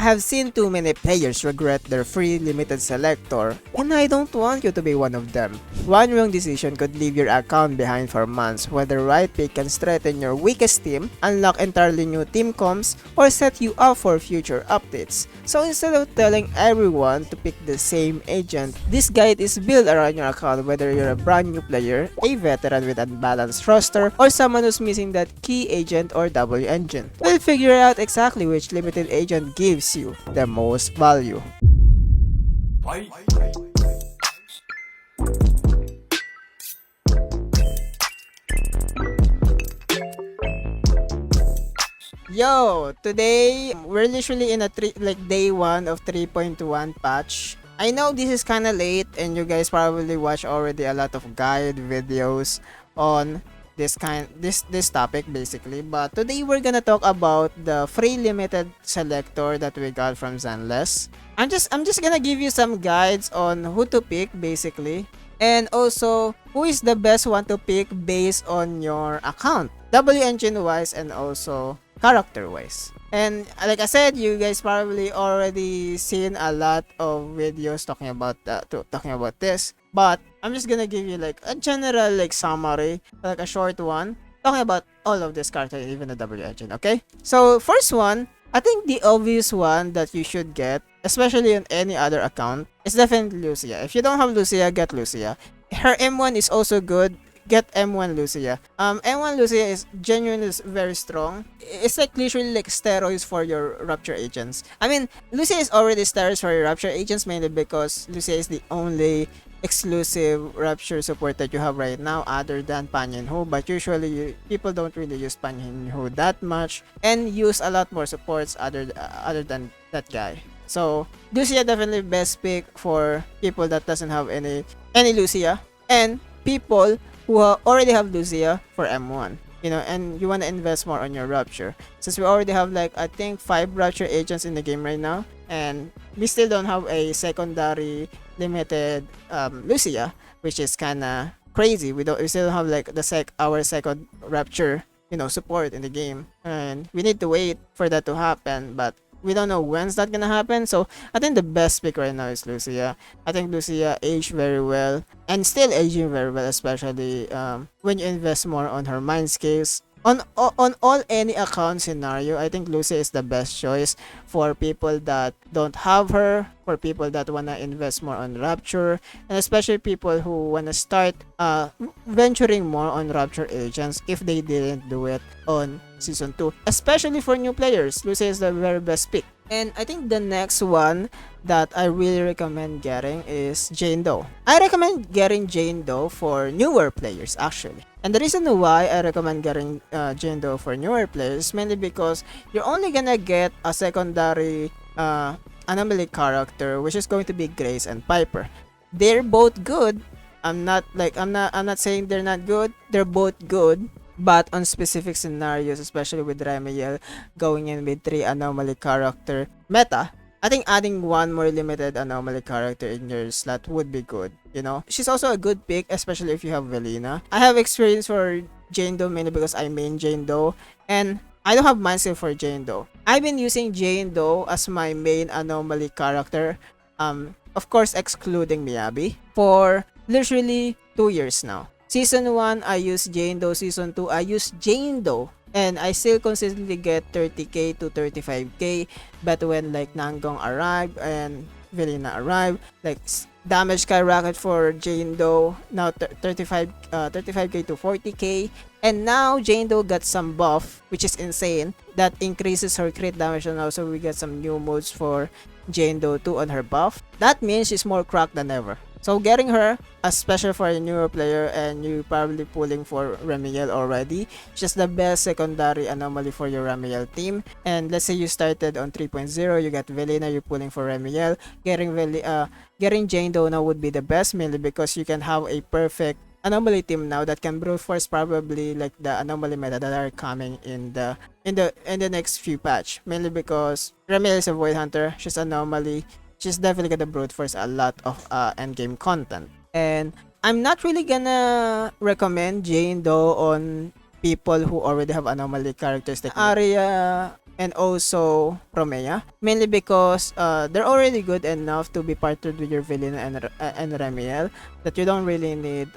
I have seen too many players regret their free limited selector, and I don't want you to be one of them. One wrong decision could leave your account behind for months, where the right pick can strengthen your weakest team, unlock entirely new team comps, or set you up for future updates. So instead of telling everyone to pick the same agent, this guide is built around your account, whether you're a brand new player, a veteran with unbalanced roster, or someone who's missing that key agent or W engine. We'll figure out exactly which limited agent gives you the most value. Yo, today we're literally in a day 1 of 3.1 patch. I know this is kind of late and you guys probably watch already a lot of guide videos on this topic basically, but today we're gonna talk about the free limited selector that we got from Zenless. I'm just gonna give you some guides on who to pick basically, and also who is the best one to pick based on your account, W engine wise and also character wise. And like I said, you guys probably already seen a lot of videos talking about this, but I'm just gonna give you like a general like summary, like a short one, talking about all of this character, even the W engine. Okay, so first one, I think the obvious one that you should get, especially on any other account, is definitely Lucia. If you don't have Lucia, get Lucia. Her M1 is also good. Get M1 Lucia. M1 Lucia is genuinely very strong. It's like literally like steroids for your Rapture agents. I mean, Lucia is already steroids for your Rapture agents, mainly because Lucia is the only exclusive Rapture support that you have right now other than Panyan-Ho, but usually people don't really use Panyan-Ho that much and use a lot more supports other than that guy. So Lucia definitely best pick for people that doesn't have any Lucia, and people who already have Lucia for M1, you know, and you want to invest more on your Rapture. Since we already have like I think 5 Rapture agents in the game right now, and we still don't have a secondary limited Lucia, which is kinda crazy. We still don't have like our second Rapture, you know, support in the game, and we need to wait for that to happen, but we don't know when's that gonna happen. So I think the best pick right now is Lucia. I think Lucia aged very well and still aging very well, especially when you invest more on her mind skills. On all any account scenario, I think Lucia is the best choice for people that don't have her, for people that wanna invest more on Rapture, and especially people who wanna start venturing more on Rapture agents if they didn't do it on Season 2. Especially for new players, Lucia is the very best pick. And I think the next one that I really recommend getting is Jane Doe. I recommend getting Jane Doe for newer players actually. And the reason why I recommend getting Jane Doe for newer players is mainly because you're only gonna get a secondary anomaly character, which is going to be Grace and Piper. They're both good. I'm not saying they're not good. They're both good. But on specific scenarios, especially with Remiel going in with 3 anomaly character meta, I think adding one more limited anomaly character in your slot would be good, you know? She's also a good pick, especially if you have Velina. I have experience for Jane Doe mainly because I main Jane Doe, and I don't have mindset for Jane Doe. I've been using Jane Doe as my main anomaly character, of course excluding Miyabi, for literally 2 years now. Season 1, I use Jane Doe. Season 2, I use Jane Doe. And I still consistently get 30k to 35k. But when like Nanggong arrived and Velina arrived, like damage skyrocket for Jane Doe. Now 35k to 40k. And now Jane Doe got some buff, which is insane. That increases her crit damage, and also we get some new modes for Jane Doe 2 on her buff. That means she's more cracked than ever. So getting her, especially for a newer player and you probably pulling for Remiel already, just the best secondary anomaly for your Remiel team. And let's say you started on 3.0, you got Velina, you're pulling for Remiel. Getting Jane Doe now would be the best, mainly because you can have a perfect anomaly team now that can brute force probably like the anomaly meta that are coming in the next few patch. Mainly because Remiel is a Void Hunter, she's anomaly. She's definitely gonna brute force a lot of endgame content. And I'm not really gonna recommend Jane Doe on people who already have anomaly characters like Arya and also Romea, mainly because they're already good enough to be partnered with your villain and Remiel, that you don't really need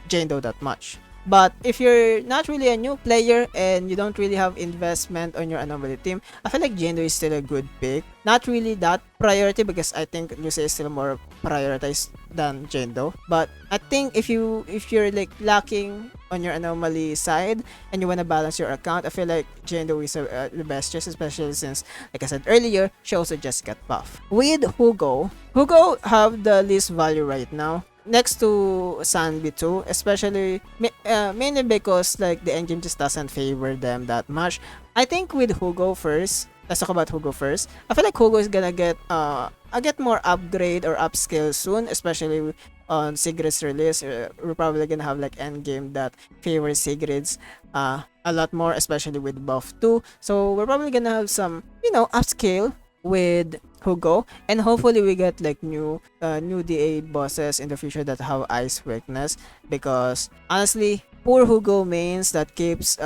Jane Doe that much. But if you're not really a new player and you don't really have investment on your anomaly team, I feel like Jane Doe is still a good pick. Not really that priority because I think Lucia is still more prioritized than Jane Doe. But I think if you're like lacking on your anomaly side and you wanna balance your account, I feel like Jane Doe is the best choice, especially since, like I said earlier, she also just got buffed. With Hugo have the least value right now, next to Sanbi too, especially mainly because like the engine just doesn't favor them that much. I think with Hugo first, let's talk about Hugo first. I feel like Hugo is gonna get more upgrade or upscale soon, especially on Sigrid's release. We're probably gonna have like endgame that favors Sigrid's a lot more, especially with buff 2. So we're probably gonna have some, upscale with Hugo, and hopefully we get like new DA bosses in the future that have ice weakness, because honestly, poor Hugo mains that keeps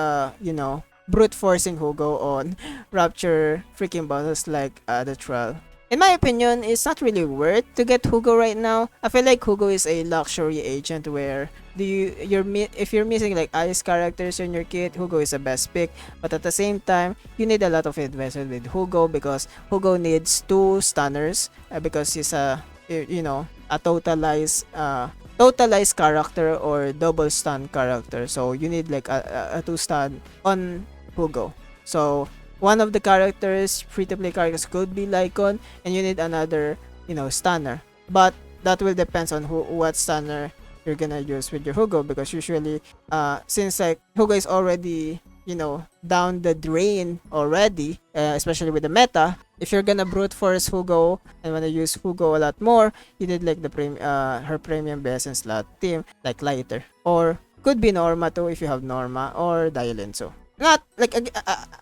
brute forcing Hugo on rapture freaking bosses like the Troll. In my opinion, it's not really worth to get Hugo right now. I feel like Hugo is a luxury agent where if you're missing like ice characters in your kit, Hugo is the best pick. But at the same time, you need a lot of investment with Hugo because Hugo needs 2 stunners because he's a totalized character or double stun character. So you need like a 2 stun on Hugo. So one of the characters, free-to-play characters, could be Lycon, and you need another, stunner. But that will depends on what stunner you're gonna use with your Hugo, because usually, since like Hugo is already, down the drain already, especially with the meta, if you're gonna brute force Hugo and wanna use Hugo a lot more, you need like her premium BSN slot team, like Lighter. Or could be Norma too if you have Norma, or Dylan. So, not like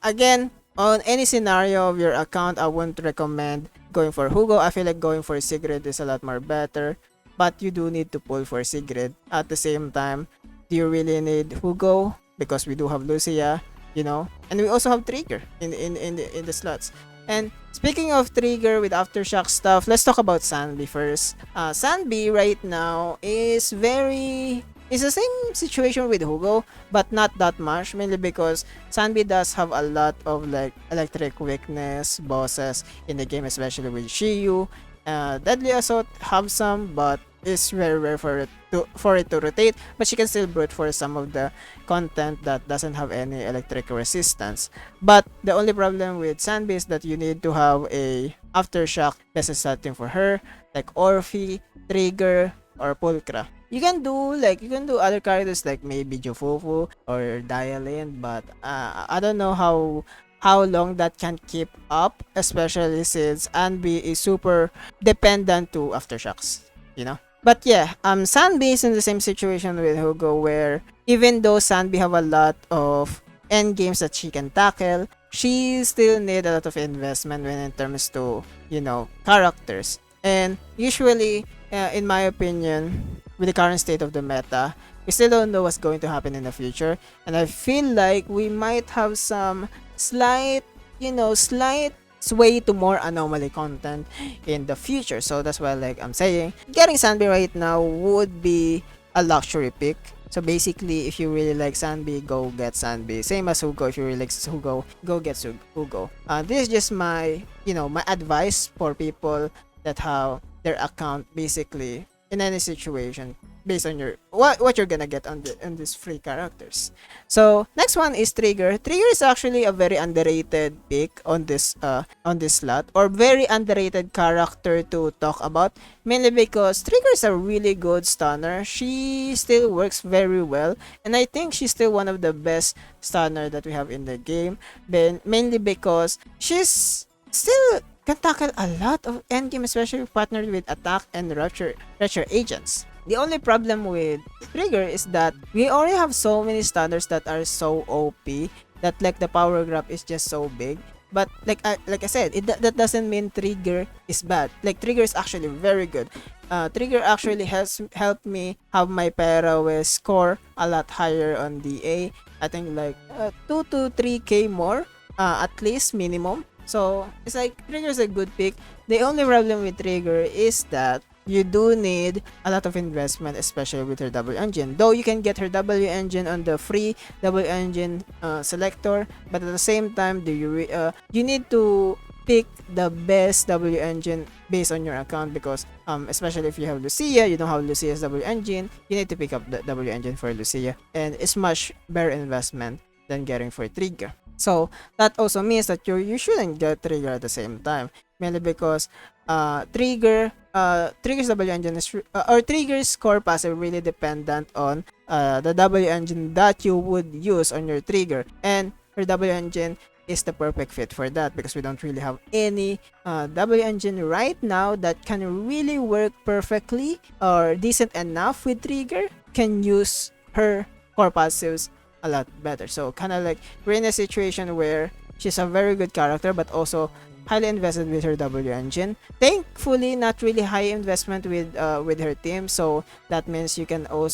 again, on any scenario of your account, I wouldn't recommend going for Hugo. I feel like going for Sigrid is a lot more better, but you do need to pull for Sigrid. At the same time, do you really need Hugo? Because we do have Lucia, and we also have Trigger in the slots. And speaking of Trigger with Aftershock stuff, let's talk about Sanbi first. Sanbi right now is the same situation with Hugo, but not that much, mainly because Sanbi does have a lot of like electric weakness bosses in the game, especially with Shiyu. Deadly Assault have some, but it's very rare for it to rotate, but she can still brute force some of the content that doesn't have any electric resistance. But the only problem with Sanbi is that you need to have a Aftershock best setting for her, like Orphe, Trigger, or Pulcra. You can do other characters like maybe Jofufu or Dialin, but I don't know how long that can keep up, especially since Anbi is super dependent to aftershocks, But yeah, Sanbi is in the same situation with Hugo, where even though Sanbi have a lot of end games that she can tackle, she still need a lot of investment when in terms to characters. And usually, in my opinion, with the current state of the meta, we still don't know what's going to happen in the future, and I feel like we might have some slight sway to more anomaly content in the future. So that's why like I'm saying, getting Sanbi right now would be a luxury pick. So basically, if you really like Sanbi, go get Sanbi. Same as Hugo, if you really like Hugo, go get Hugo. This is just my my advice for people that have their account basically in any situation based on your what you're gonna get on these free characters. So next one is Trigger. Trigger is actually a very underrated pick on this slot, or very underrated character to talk about, mainly because Trigger is a really good stunner. She still works very well, and I think she's still one of the best stunner that we have in the game, mainly because she's still can tackle a lot of endgame, especially partnered with attack and rupture agents. The only problem with Trigger is that we already have so many stunners that are so OP that like the power grab is just so big. But like I said, that doesn't mean Trigger is bad. Like Trigger is actually very good. Trigger actually has helped me have my Parawe score a lot higher on DA. I think like 2 to 3k more, at least minimum. So it's like Trigger's a good pick. The only problem with Trigger is that you do need a lot of investment, especially with her double engine. Though you can get her W engine on the free double engine selector, but at the same time, you need to pick the best W engine based on your account, because especially if you have Lucia, you don't have Lucia's W engine, you need to pick up the W engine for Lucia, and it's much better investment than getting for Trigger. So that also means that you shouldn't get Trigger at the same time, mainly because Trigger's W engine is or Trigger's core passive really dependent on the W engine that you would use on your Trigger, and her W engine is the perfect fit for that, because we don't really have any W engine right now that can really work perfectly or decent enough with Trigger, can use her core passives a lot better. So kind of like we're in a situation where she's a very good character, but also highly invested with her W engine. Thankfully, not really high investment with her team. So that means you can you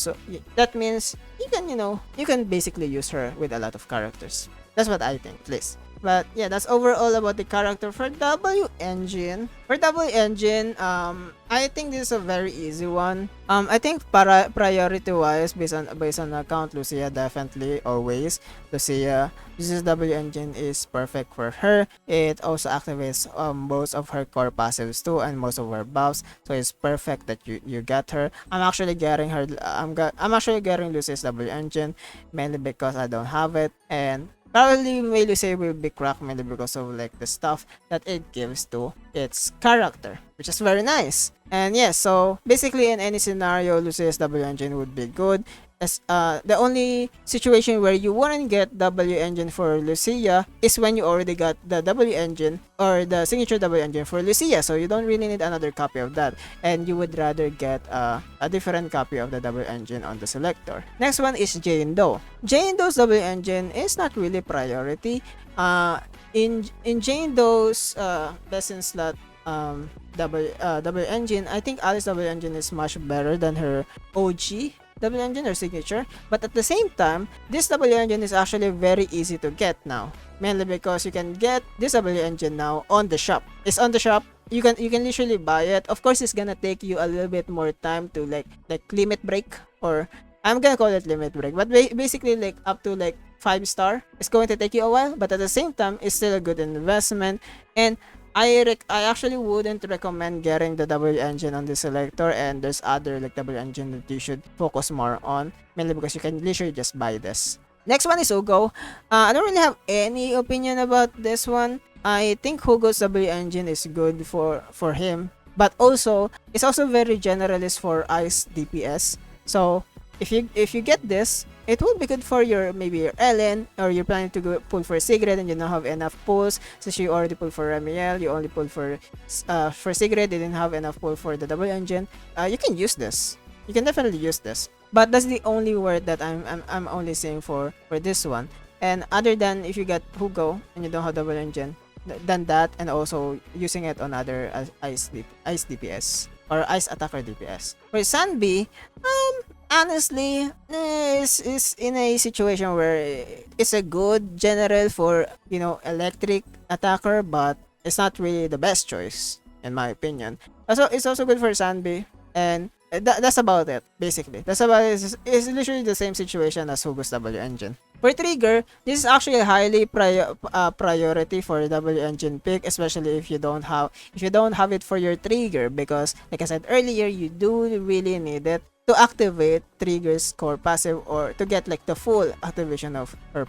can basically use her with a lot of characters. That's what I think, please. But yeah, that's overall about the character for W engine. For W engine, I think this is a very easy one. I think priority wise, based on account, Lucia definitely always. Lucia's W engine is perfect for her. It also activates most of her core passives too, and most of her buffs. So it's perfect that you get her. I'm actually getting her. I'm actually getting Lucia's W engine mainly because I don't have it, and probably may say will be cracked mainly because of like the stuff that it gives to its character, which is very nice. And yeah, so basically in any scenario, Lucia's W engine would be good. As the only situation where you wouldn't get W engine for Lucia is when you already got the W engine or the signature W engine for Lucia, so you don't really need another copy of that, and you would rather get a different copy of the W engine on the selector. Next one is Jane Doe. Jane Doe's W engine is not really priority. In Jane Doe's lesson slot W engine, I think Alice W engine is much better than her OG W engine or signature, but at the same time, this W engine is actually very easy to get now, mainly because you can get this W engine now on the shop. It's on the shop. You can literally buy it. Of course, it's gonna take you a little bit more time to like limit break, or I'm gonna call it limit break, but basically like up to like 5-star, it's going to take you a while, but at the same time, it's still a good investment. And I actually wouldn't recommend getting the W engine on the selector, and there's other like W engine that you should focus more on, mainly because you can literally just buy this. Next one is Hugo. I don't really have any opinion about this one. I think Hugo's W engine is good for him, but also it's also very generalist for ice DPS. So if you get this, it would be good for maybe your Ellen, or you're planning to go pull for Sigrid and you don't have enough pulls, since you already pulled for Remiel, you only pulled for Sigrid, you didn't have enough pull for the double engine. You can use this. You can definitely use this. But that's the only word that I'm only saying for this one. And other than if you get Hugo and you don't have double engine, than that, and also using it on other ice DPS or ice attacker DPS. For Sanbi, honestly, is in a situation where it's a good general for electric attacker, but it's not really the best choice in my opinion. Also, it's also good for Sanbi, and that's about it. Basically, that's about it. It's literally the same situation as Hugo's W engine. For Trigger, this is actually a highly priority for W engine pick, especially if you don't have it for your Trigger, because like I said earlier, you do really need it to activate Trigger's core passive, or to get like the full activation of her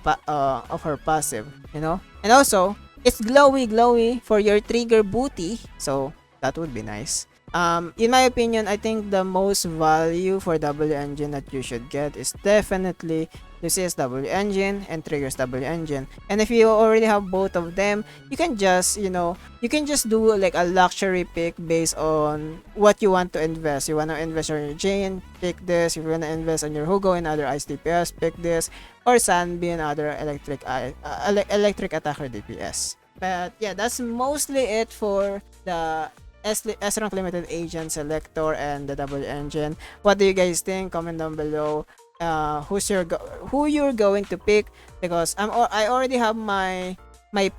passive, And also, it's glowy for your Trigger booty, so that would be nice. In my opinion, I think the most value for W engine that you should get is definitely Lucia's W engine and Trigger's W engine. And if you already have both of them, you can just do like a luxury pick based on what you want to invest. You want to invest on your Jane, pick this. If you want to invest on your Hugo and other ice DPS, pick this. Or Sanbi and other electric attacker DPS. But yeah, that's mostly it for the S-Rank Limited Agent Selector and the double engine. What do you guys think? Comment down below. who you're going to pick, because I already have my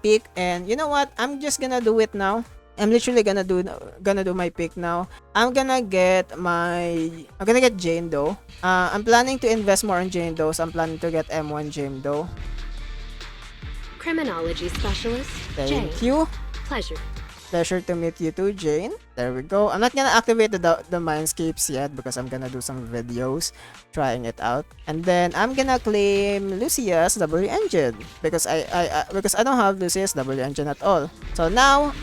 pick, and you know what? I'm just gonna do it now. I'm literally gonna do my pick now. I'm gonna get Jane Doe. I'm planning to invest more on Jane Doe, so I'm planning to get M1 Jane Doe. Criminology specialist, Thank Jane. you. Pleasure. Pleasure to meet you too, Jane. There we go. I'm not gonna activate the mindscapes yet because I'm gonna do some videos trying it out. And then I'm gonna claim Lucia's W engine because because I don't have Lucia's W engine at all. So now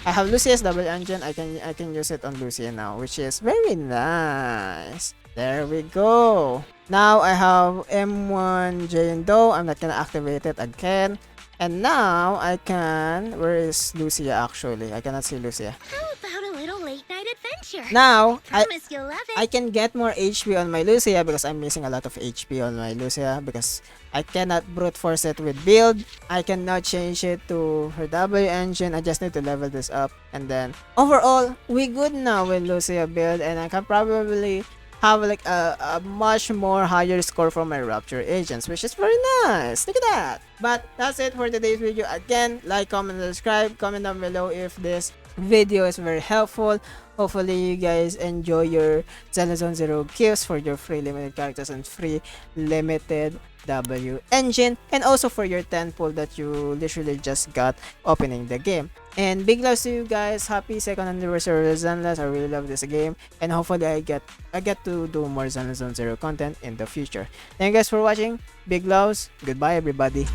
I have Lucia's double engine. I can use it on Lucia now, which is very nice. There we go. Now I have M1 Jane Doe. I'm not gonna activate it again. And now I can. Where is Lucia actually? I cannot see Lucia. How about a little late night adventure? Now Promise you'll love it. I can get more HP on my Lucia because I'm missing a lot of HP on my Lucia because I cannot brute force it with build. I cannot change it to her W engine. I just need to level this up. And then overall, we good now with Lucia build, and I can probably have like a much more higher score for my Rapture agents, which is very nice. Look at that. But that's it for today's video. Again, like, comment, and subscribe. Comment down below if this video is very helpful. Hopefully you guys enjoy your Zenless Zone Zero gifts for your free limited characters and free limited W engine, and also for your 10 pull that you literally just got opening the game. And big loves to you guys. Happy second anniversary of Zenless. I really love this game, and hopefully I get to do more Zenless Zone Zero content in the future. Thank you guys for watching. Big loves. Goodbye everybody.